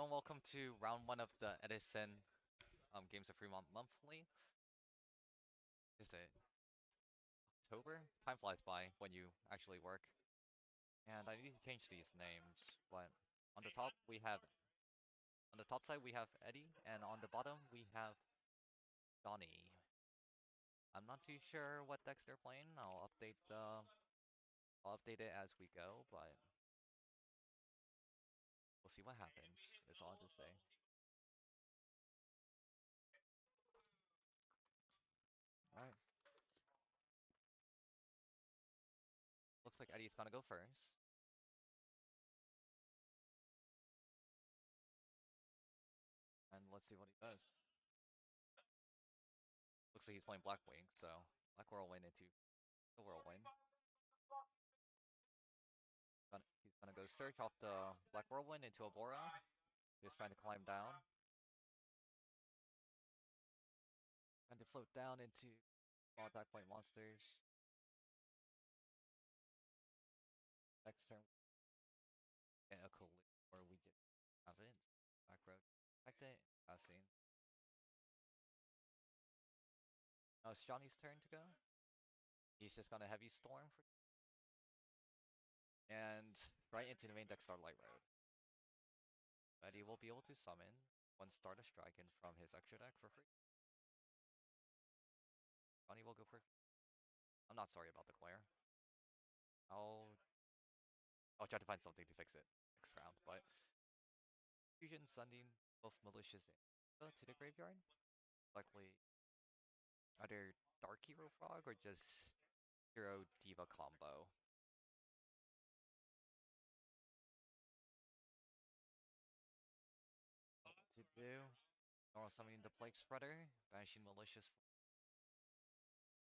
everyone, welcome to round one of the Edison Games of Fremont Monthly. Is it October? Time flies by when you actually work. And I need to change these names, but on the top we have on the top side we have Eddie, and on the bottom we have Johnny. I'm not too sure what decks they're playing. I'll update it as we go, but we'll see what happens. Is all I have to say. Alright. Looks like Eddie's gonna go first. And let's see what he does. Looks like he's playing Blackwing, so Black Whirlwind into the Whirlwind. He's gonna go search off the Black Whirlwind into a Boron. He's trying to climb down. Trying to float down into small attack point monsters. Next turn, get a collision, or we just have it. Back road. Affect it. Passing. Now it's Johnny's turn to go. He's just gonna heavy storm for and right into the main deck Starlight Road. But he will be able to summon one Stardust Dragon from his extra deck for free. Johnny will go for. I'm not sorry about the glare. I'll I'll try to find something to fix it next round, but Fusion sending both malicious to the graveyard. Likely either Dark Hero Frog or just Hero Diva combo. What to do? Normal summoning the Plague Spreader, banishing malicious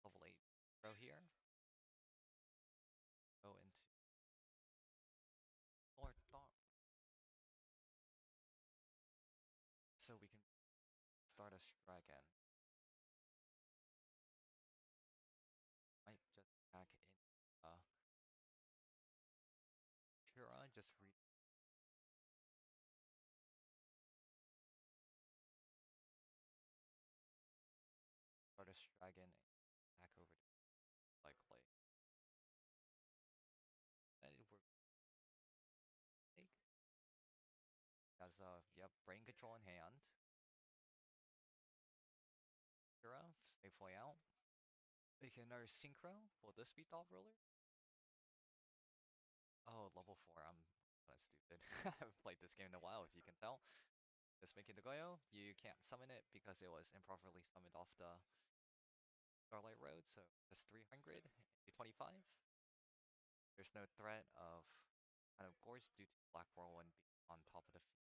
level 8 hero here. Go into Lord Dark. So we can start a Dragon. Might just back in Kira, just read start a Dragon and back over to likely. And we're take as yep, brain control in hand. Kira, stay fully out. They can another synchro. Will this be Thought Ruler? Oh, level 4. I'm kinda stupid. I haven't played this game in a while, if you can tell. This Making the Goyo, you can't summon it because it was improperly summoned off the Starlight Road, so just 300, 25. There's no threat of kind of Gorge due to Black Whirlwind being on top of the field.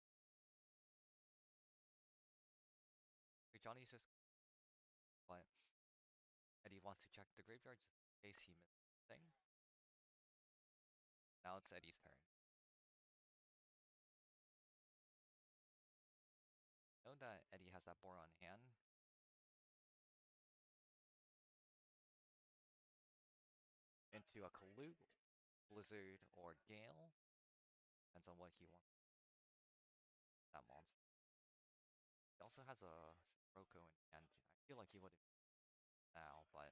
Johnny's just but Eddie wants to check the graveyard just in case he missed something. Now it's Eddie's turn. Know that Eddie has that board on hand. Into a Kalute, Blizzard, or Gale. Depends on what he wants. That monster. He also has a Roko in hand. I feel like he would now, but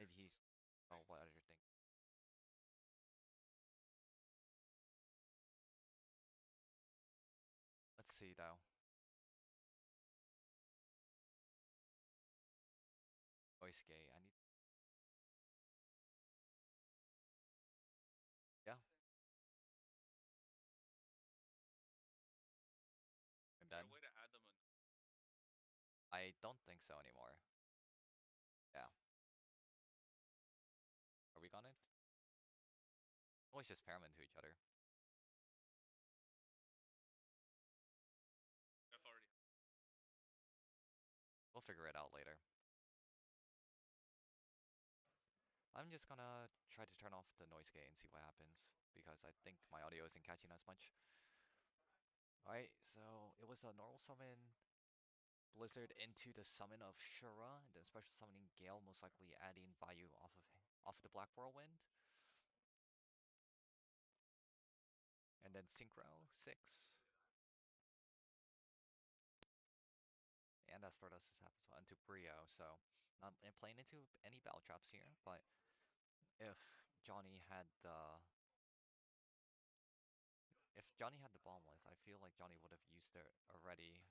maybe he's oh what other thing. Let's see though. Voice gate. I need yeah. And Is there then a way to add them on? I don't think so anymore. Yeah. Are we on it? Always just pair them into each other. I've already. We'll figure it out later. I'm just gonna try to turn off the noise gate and see what happens because I think my audio isn't catching as much. Alright, so it was a normal summon Blizzard into the summon of Shura, and then special summoning Gale, most likely adding value off of the Black Whirlwind. then Synchro 6. And that Stardust has happened so into Brio, so not playing into any battle traps here, but if Johnny had the if Johnny had the bomb list, I feel like Johnny would have used it already.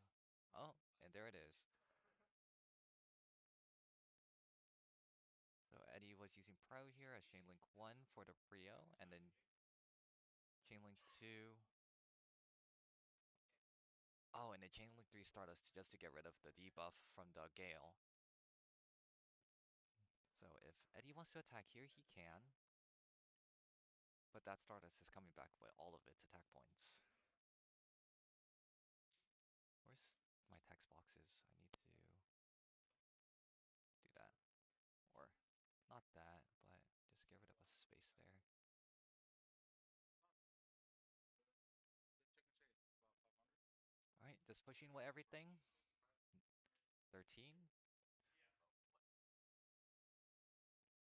Oh, and there it is. So Eddie was using Pro here as Chainlink 1 for the Brio, and then Chainlink 2. Oh, and the Chainlink 3 Stardust just to get rid of the debuff from the Gale. So if Eddie wants to attack here, he can. But that Stardust is coming back with all of its attack points. Where's my text boxes? I need to do that. Or not that, but just get rid of a space there. Alright, just pushing with everything. 13.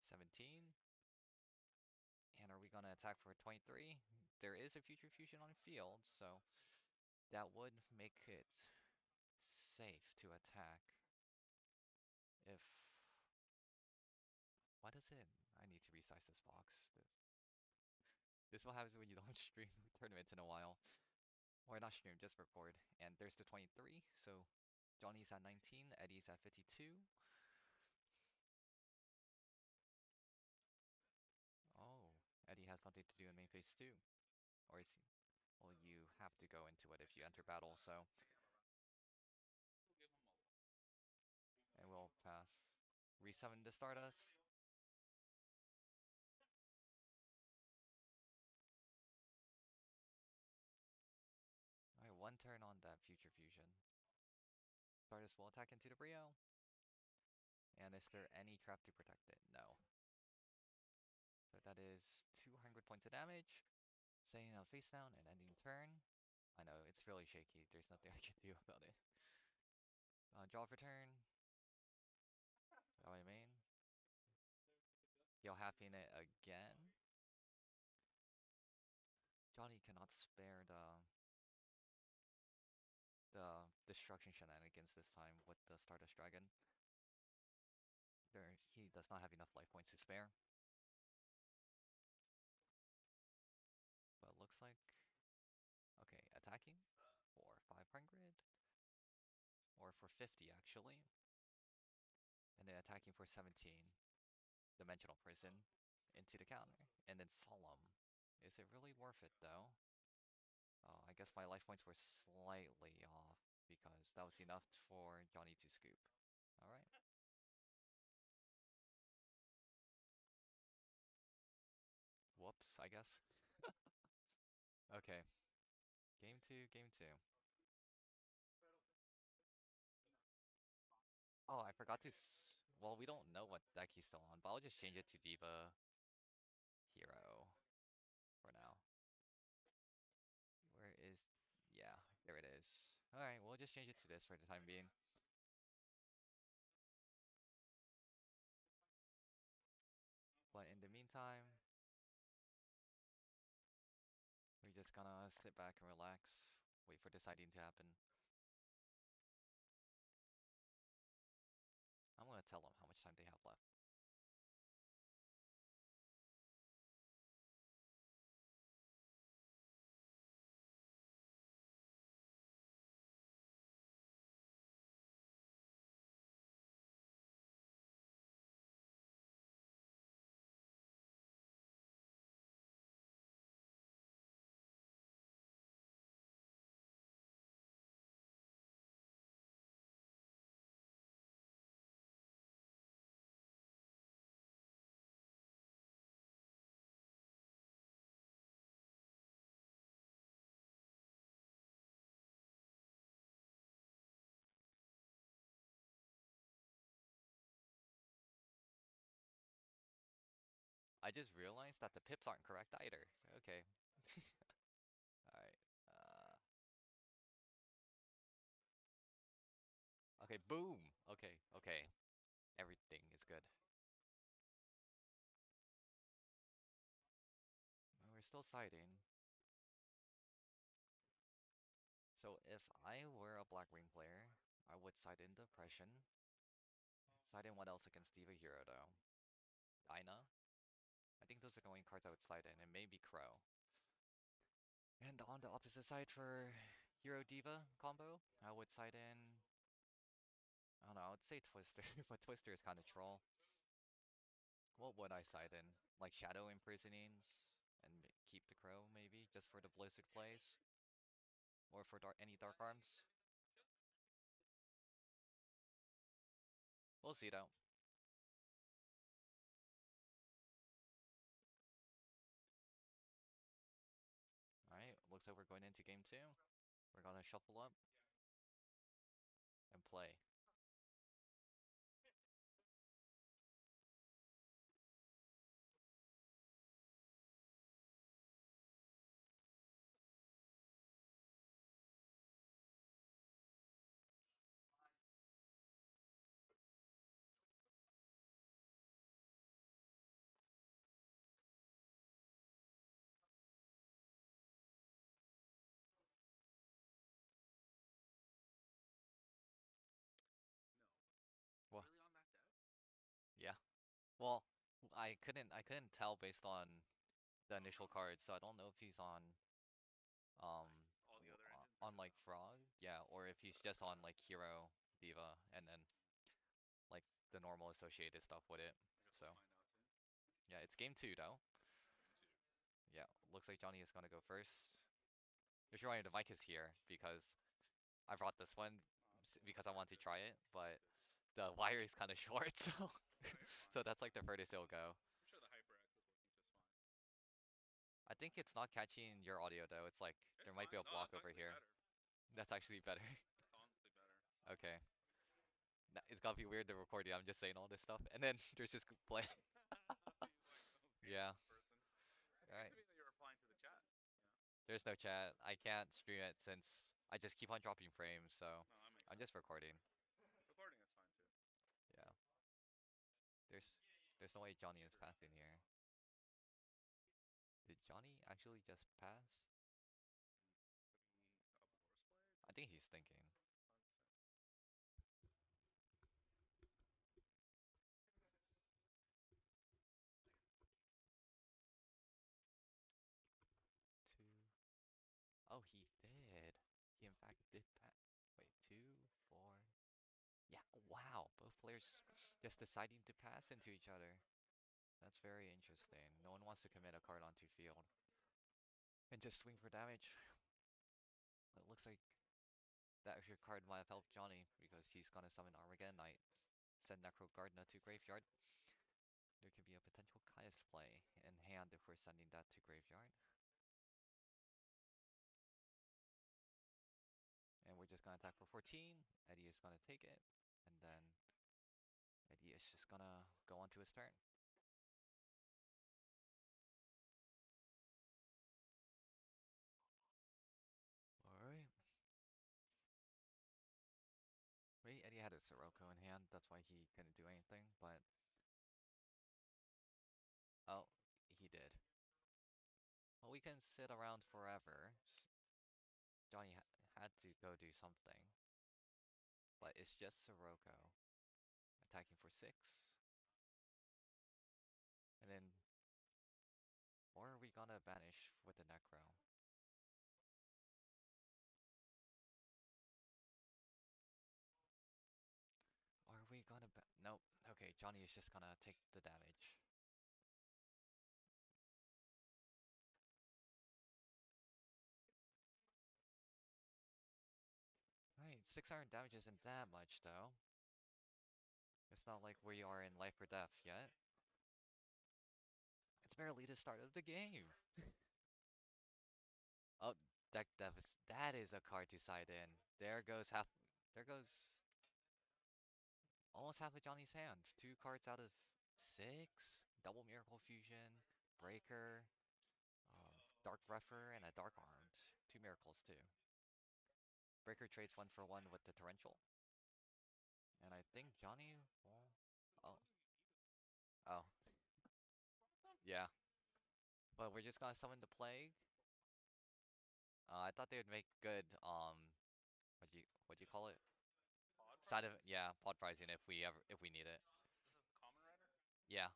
17. And are we gonna attack for 23? There is a future fusion on field, so that would make it safe to attack. If what is it? I need to resize this box. This is what happens when you don't stream tournaments in a while. Or not stream, just record. And there's the 23, so Johnny's at 19, Eddie's at 52. Oh, Eddie has something to do in main phase 2. Or is he? Well, you have to go into it if you enter battle, so. And we'll pass. Resummon the Stardust. Alright, one turn on that future fusion. Stardust will attack into the Brio. And is there any trap to protect it? No. So that is 200 points of damage. Setting out face down and ending turn. I know, it's really shaky. There's nothing I can do about it. Draw for turn. Draw my main. He'll happy it again. Johnny cannot spare the destruction shenanigans this time with the Stardust Dragon. He does not have enough life points to spare. But it looks like okay, attacking for 500 or for 50 actually. And then attacking for 17. Dimensional Prison into the counter. And then Solemn. Is it really worth it though? Oh, I guess my life points were slightly off because that was enough for Johnny to scoop. Alright. Whoops, I guess. Okay. Game 2, game 2. Oh, I forgot to well, we don't know what deck he's still on, but I'll just change it to Diva Hero for now. Where is yeah, there it is. Alright, we'll just change it to this for the time being. But in the meantime, we're just gonna sit back and relax, wait for deciding to happen. I'm gonna tell them how much time they have left. I just realized that the pips aren't correct either. Okay. Alright. Okay, boom! Okay, okay. Everything is good. We're still siding. If I were a Blackwing player, I would side in Depression. Side in what else against Diva Hero though? Dinah? I think those are the only cards I would slide in, and maybe Crow. And on the opposite side for Hero Diva combo, I would side in. I don't know, I would say Twister, but Twister is kind of troll. What would I side in? Like Shadow Imprisonings and keep the Crow maybe, just for the Blizzard plays? Or for any Dark Arms? We'll see though. Alright, looks like we're going into game two. We're gonna shuffle up and play. Well, yeah. Well, I couldn't tell based on the initial card, so I don't know if he's on on like Frog, yeah, or if he's just on like Hero, Diva, and then like the normal associated stuff with it. So yeah, it's game two though. Yeah, looks like Johnny is gonna go first. If you're wanting the mic is here because I brought this one because I want to try it, but the wire is kind of short, so so that's like the furthest it'll go. I think it's not catching your audio though. It's like there might be a block over here. That's actually better. Okay. It's gotta be weird to record it. I'm just saying all this stuff, and then there's just play. Yeah. Alright. There's no chat. I can't stream it since I just keep on dropping frames, so I'm just recording. Yeah. There's there's no way Johnny is passing here. Did Johnny actually just pass? I think he's thinking. Two. Oh, he did. He in fact did pass. Wait, 2, 4. Yeah, wow. Both players just deciding to pass into each other. That's very interesting. No one wants to commit a card onto field and just swing for damage. It looks like that extra card might have helped Johnny because he's gonna summon Armageddon Knight, send Necro Gardener to graveyard. There could be a potential Caius play in hand if we're sending that to graveyard. And we're just gonna attack for 14. Eddie is gonna take it, and then Eddie is just gonna go on to his turn. Alright. Wait, Eddie had a Sirocco in hand, that's why he couldn't do anything, but... Oh, he did. Well, we can sit around forever. Johnny had to go do something. But it's just Sirocco. Attacking for 6. And then... Or are we gonna banish with the Necro? Or are we gonna nope. Okay, Johnny is just gonna take the damage. Right, 600 damage isn't that much though. It's not like we are in life or death yet. It's barely the start of the game. Oh, deck deficit. That is a card to side in. There goes half. There goes almost half of Johnny's hand. 2 cards out of 6. Double Miracle Fusion, Breaker, Dark Refer, and a Dark Armed. 2 miracles too. Breaker trades 1 for 1 with the Torrential. And I think Johnny will... Oh. Oh. Yeah. But we're just gonna summon the Plague. I thought they would make good What do you call it? Side of yeah, pod pricing if we need it. Yeah.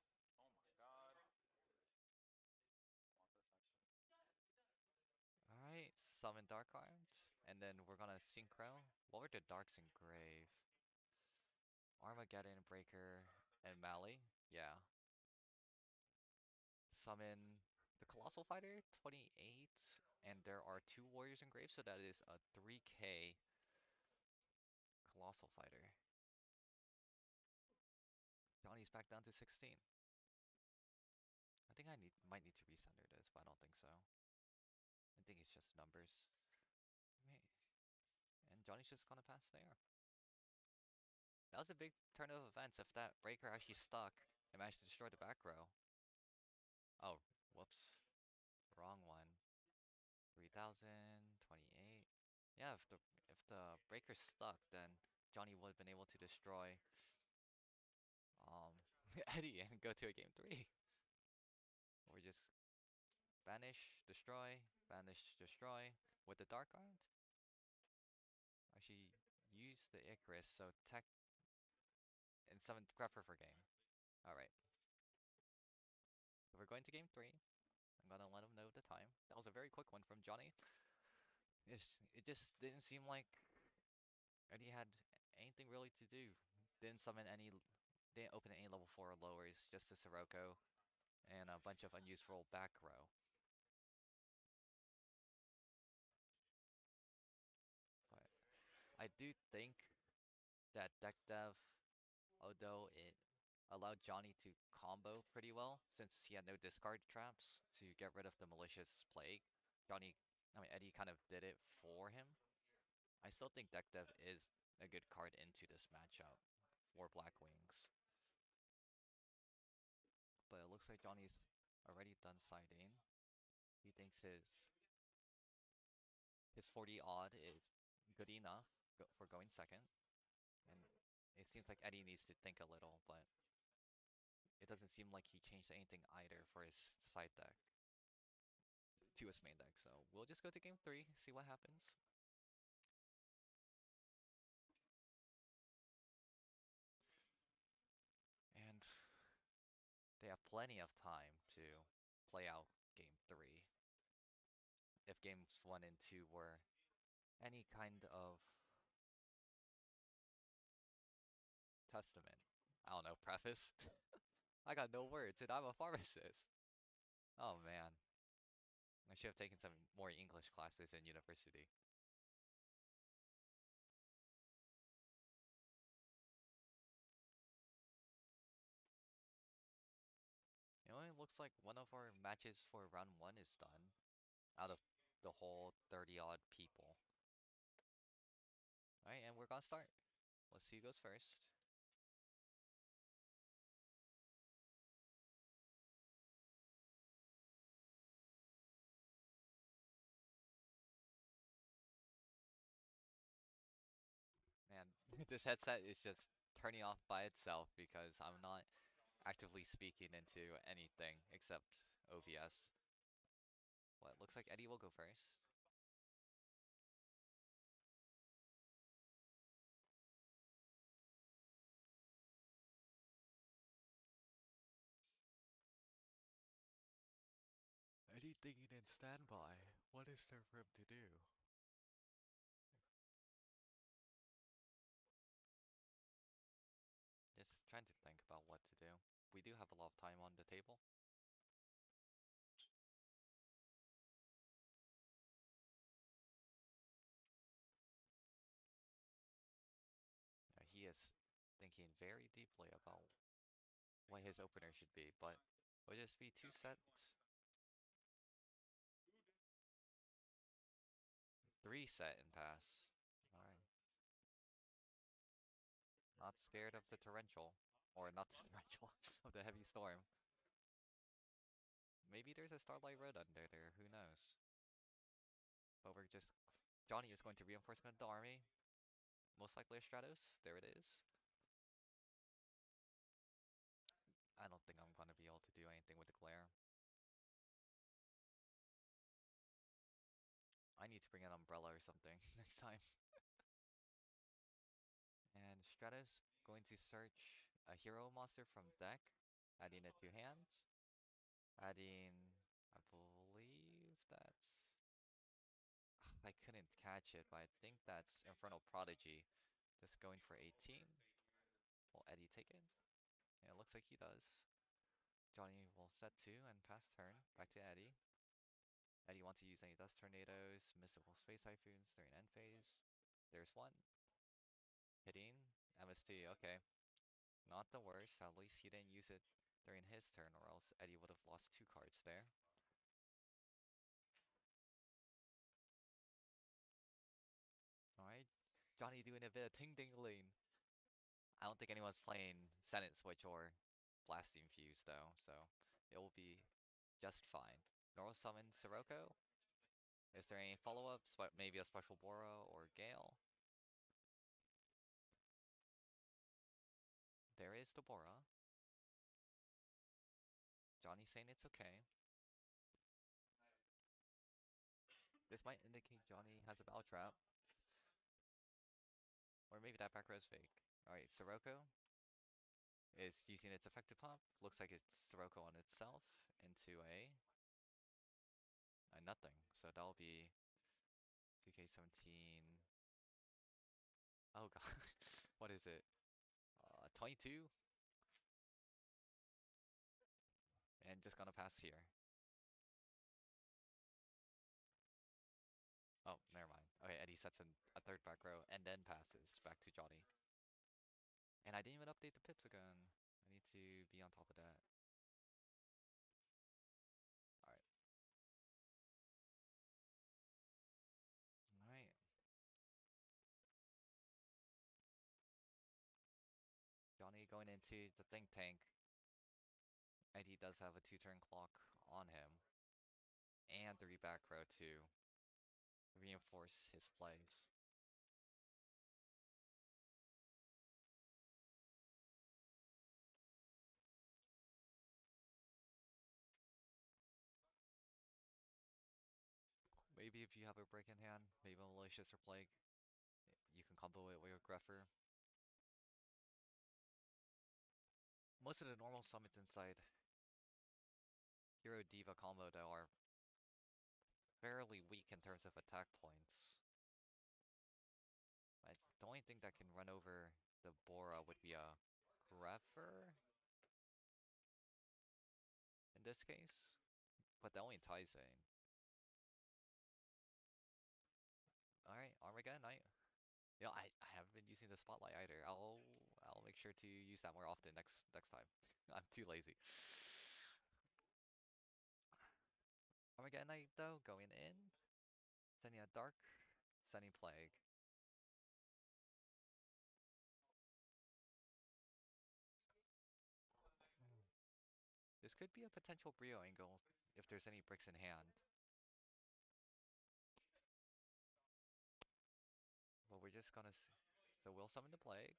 Alright, summon Dark Arms. And then we're gonna synchro. What were the darks engrave? Armageddon, Breaker, and Mali. Yeah. Summon the Colossal Fighter, 28. And there are two Warriors engraved, so that is a 3k Colossal Fighter. Johnny's back down to 16. I think might need to recenter this, but I don't think so. I think it's just numbers. May- And Johnny's just gonna pass there. That was a big turn of events if that breaker actually stuck and managed to destroy the back row. Oh, whoops. Wrong one. 3028. Yeah, if the breaker stuck, then Johnny would have been able to destroy um Eddie and go to a game three. Or just banish, destroy with the Dark Arm. Actually use the Icarus, so tech and summon Grepher for game. Alright. So we're going to game three. I'm gonna let him know the time. That was a very quick one from Johnny. It just didn't seem like Eddie had anything really to do. Didn't open any level 4 lowers, just a Sirocco and a bunch of unuseful back row. But I do think that deck dev, although it allowed Johnny to combo pretty well, since he had no discard traps to get rid of the malicious plague, Eddie kind of did it for him. I still think deck dev is a good card into this matchup for Blackwings. But it looks like Johnny's already done siding. He thinks his 40 odd is good enough for going second. And it seems like Eddie needs to think a little, but it doesn't seem like he changed anything either for his side deck to his main deck. So we'll just go to game three, see what happens. And they have plenty of time to play out game three. If games one and two were any kind of testament, I don't know, preface. I got no words, and I'm a pharmacist. Oh man, I should have taken some more English classes in university. It only looks like one of our matches for round one is done out of the whole 30 odd people. Alright, and we're gonna start. Let's see who goes first. Man, this headset is just turning off by itself because I'm not actively speaking into anything except OBS. Well, it looks like Eddie will go first. Eddie thinking in standby. What is there for him to do? Just trying to think about what to do. We do have a lot of time on the table. He is thinking very deeply about what his opener should be, but would just be two sets, three set and pass. Alright. Not scared of the torrential. Or not the torrential, of the heavy storm. Maybe there's a Starlight Road under there, who knows? But we're just... Johnny is going to reinforcement the army. Most likely a Stratos. There it is. I don't think I'm gonna be able to do anything with the glare. I need to bring an umbrella or something next time. Stratus going to search a hero monster from deck, adding it to hand, adding, I believe that's, I couldn't catch it, but I think that's Infernal Prodigy. Just going for 18. Will Eddie take it? Yeah, it looks like he does. Johnny will set 2 and pass turn. Back to Eddie. Eddie wants to use any Dust Tornadoes, Mystical Space Typhoons during end phase. There's one. Hitting. MST, okay. Not the worst. At least he didn't use it during his turn, or else Eddie would have lost 2 cards there. Alright. Johnny doing a bit of ting dingling. I don't think anyone's playing Senate Switch or Blasting Fuse though, so it will be just fine. Normal summon Sirocco. Is there any follow-ups? Maybe a special Bora or Gale? There is the Bora. Johnny's saying it's okay. This might indicate Johnny has a Battle Trap. Or maybe that back row is fake. Alright, Sirocco is using its effective pump. Looks like it's Sirocco on itself into a nothing. So that'll be 2K17. Oh god. What is it? 22? And just gonna pass here. Oh, never mind. Okay, Eddie sets in a third back row and then passes back to Johnny. And I didn't even update the pips again. I need to be on top of that. Alright. Alright. Johnny going into the think tank. And he does have a 2-turn clock on him. And 3 back row to reinforce his plays. Maybe if you have a break in hand, maybe a Malicious or Plague, you can combo it with your Greffer. Most of the normal summons inside Hero Diva combo though are fairly weak in terms of attack points. The only thing that can run over the Bora would be a Greffer in this case, but that only ties in. Alright, Armageddon Knight. You know, I haven't been using the spotlight either. I'll make sure to use that more often next time. I'm too lazy. Armageddon Knight though, going in, sending a dark, sending plague. This could be a potential Brio angle if there's any bricks in hand. But we're just gonna see. So we'll summon the plague,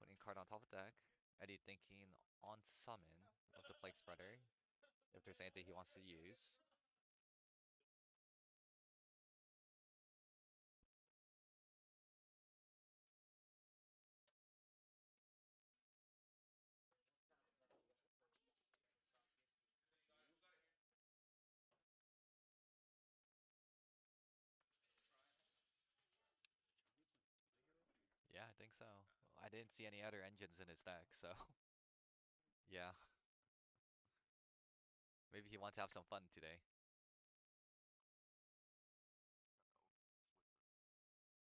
putting card on top of deck. Eddie thinking on summon of the plague spreader if there's anything he wants to use. Yeah, I think so. I didn't see any other engines in his deck, so yeah. Maybe he wants to have some fun today.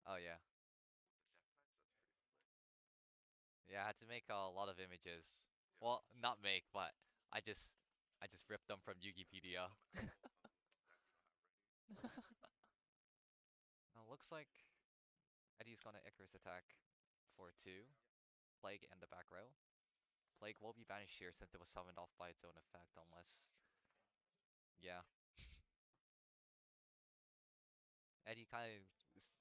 Oh yeah. Yeah, I had to make a lot of images. Well, not make, but I just I just ripped them from Yugipedia. Looks like Eddie's gonna Icarus attack for 2. Plague and the back row. Plague will be banished here since it was summoned off by its own effect, unless... Yeah. Eddie kind of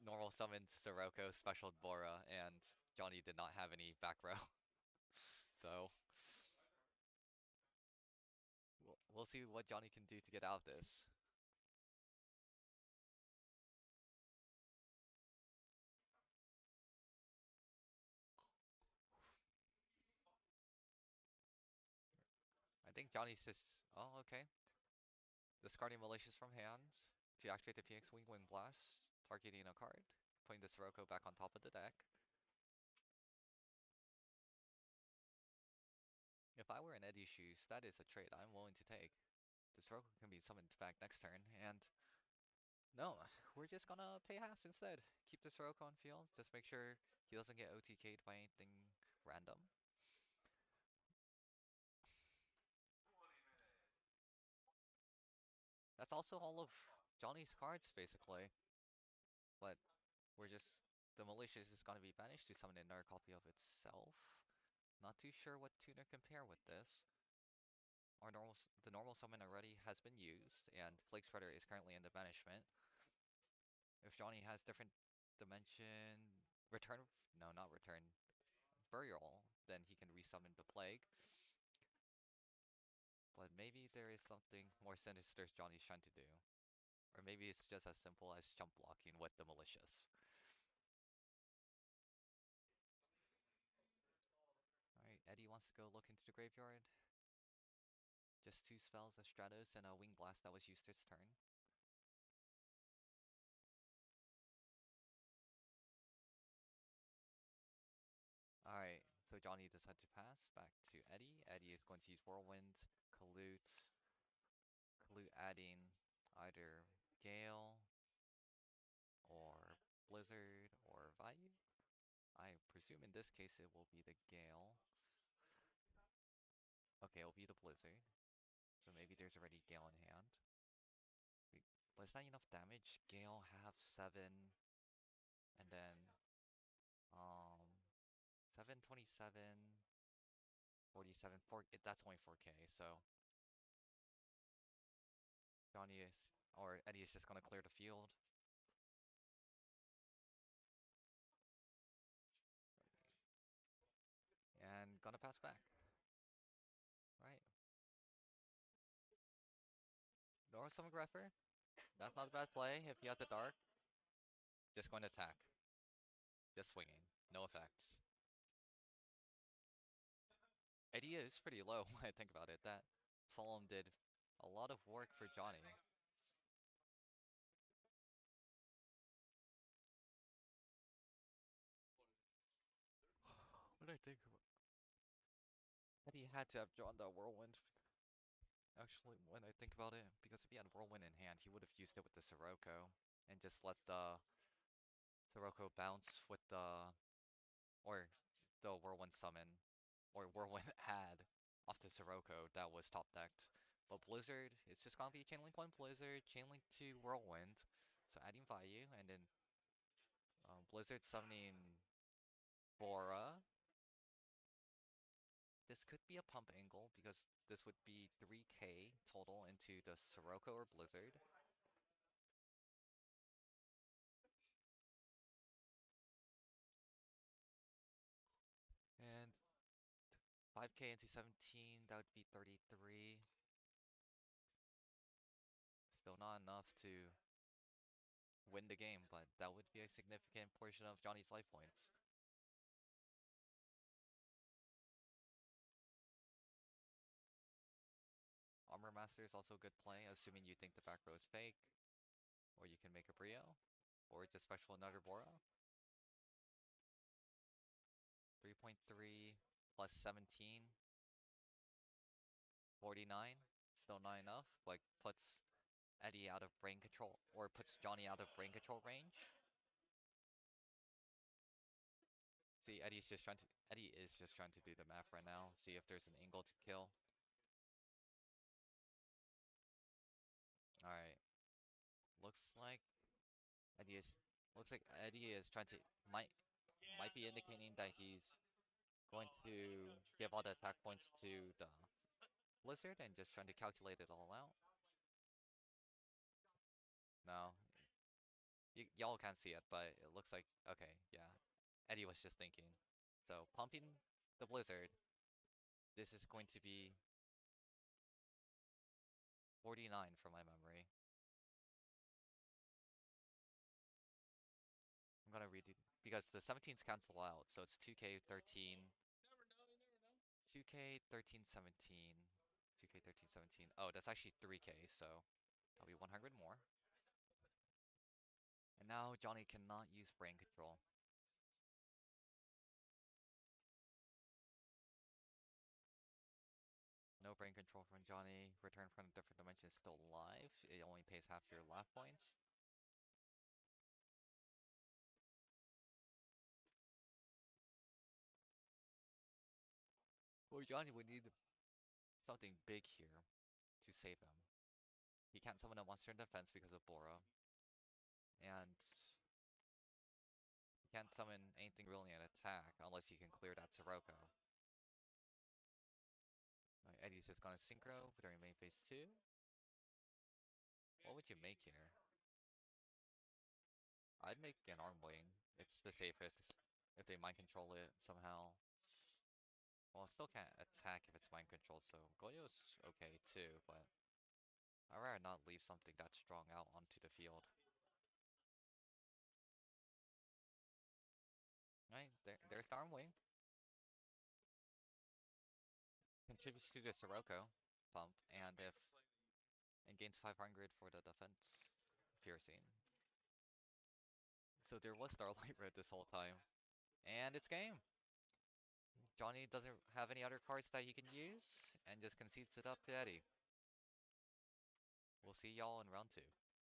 normal summoned Sirocco, special Bora, and Johnny did not have any back row. So, we'll see what Johnny can do to get out of this. think Johnny's just... Oh, okay. Discarding Malicious from hand to activate the PX Wing Blast, targeting a card, putting the Sirocco back on top of the deck. If I were in Eddie's shoes, that is a trade I'm willing to take. The Sirocco can be summoned back next turn, and no, we're just gonna pay half instead. Keep the Sirocco on field, just make sure he doesn't get OTK'd by anything random. That's also all of Johnny's cards, basically. But we're just... The Malicious is gonna be banished to summon another copy of itself. Not too sure what tuner compare with this. The normal summon already has been used, and Flake Spreader is currently in the banishment. If Johnny has different dimension... Return... No, not return. Burial, then he can resummon the Plague. But maybe there is something more sinister Johnny's trying to do. Or maybe it's just as simple as jump blocking with the Malicious. Alright, Eddie wants to go look into the graveyard. Just 2 spells, a Stratos and a Wing Blast that was used this turn. Alright, so Johnny decided to pass back to Eddie. Eddie is going to use Whirlwind, Kalute, adding either Gale or Blizzard or Value. I presume in this case it will be the Gale. Okay, it'll be the Blizzard. So maybe there's already Gale in hand. But it's not enough damage. Gale have 7, and then um 7, 27, 47, 4. That's only 4K. So Johnny is, or Eddie is just gonna clear the field. And gonna pass back. Right. Nor some Greffer. That's not a bad play if he has a dark. Just going to attack. Just swinging. No effects. Eddie is pretty low when I think about it. That Solemn did a lot of work for Johnny. What did I think about? Eddie had to have drawn the Whirlwind. Actually, when I think about it, because if he had Whirlwind in hand, he would have used it with the Sirocco and just let the Sirocco bounce with or the Whirlwind summon, or Whirlwind add off the Sirocco that was top decked. But Blizzard, it's just gonna be Chainlink 1 Blizzard, Chainlink 2 Whirlwind, so adding value, and then Blizzard summoning Bora. This could be a pump angle because this would be 3k total into the Sirocco or Blizzard. And 5k into 17, that would be 33. Still not enough to win the game, but that would be a significant portion of Johnny's life points. Armor Master is also a good play, assuming you think the back row is fake, or you can make a Brio, or just special another Bora. 3.3 plus 17, 49. Still not enough, but puts Eddie out of brain control, or puts Johnny out of brain control range. See, Eddie is just trying to do the math right now, see if there's an angle to kill. Alright. Looks like Eddie is trying to might be indicating that he's going to give all the attack points to the Blizzard and just trying to calculate it all out. No, y'all can't see it, but it looks like, okay, yeah. Eddie was just thinking. So pumping the Blizzard, this is going to be 49 from my memory. I'm gonna read it because the 17s cancel out, so it's 2k 13, 2k 13 17. 2K 13, 17. Oh, that's actually 3K, so that'll be 100 more. And now Johnny cannot use brain control. No brain control from Johnny. Return from a different dimension is still alive. It only pays half your life points. Well, Johnny would need something big here to save him. He can't summon a monster in defense because of Bora. And he can't summon anything really in attack unless he can clear that Sirocco. Eddie's just gonna synchro during main phase 2. What would you make here? I'd make an arm wing. It's the safest if they mind control it somehow. Well, it still can't attack if it's mind controlled, so Goyo's okay too, but I'd rather not leave something that strong out onto the field. Right, there's the arm wing. Contributes to the Sirocco pump, and gains 500 for the defense piercing. So there was Starlight Red this whole time. And it's game! Johnny doesn't have any other cards that he can use, and just concedes it up to Eddie. We'll see y'all in round 2.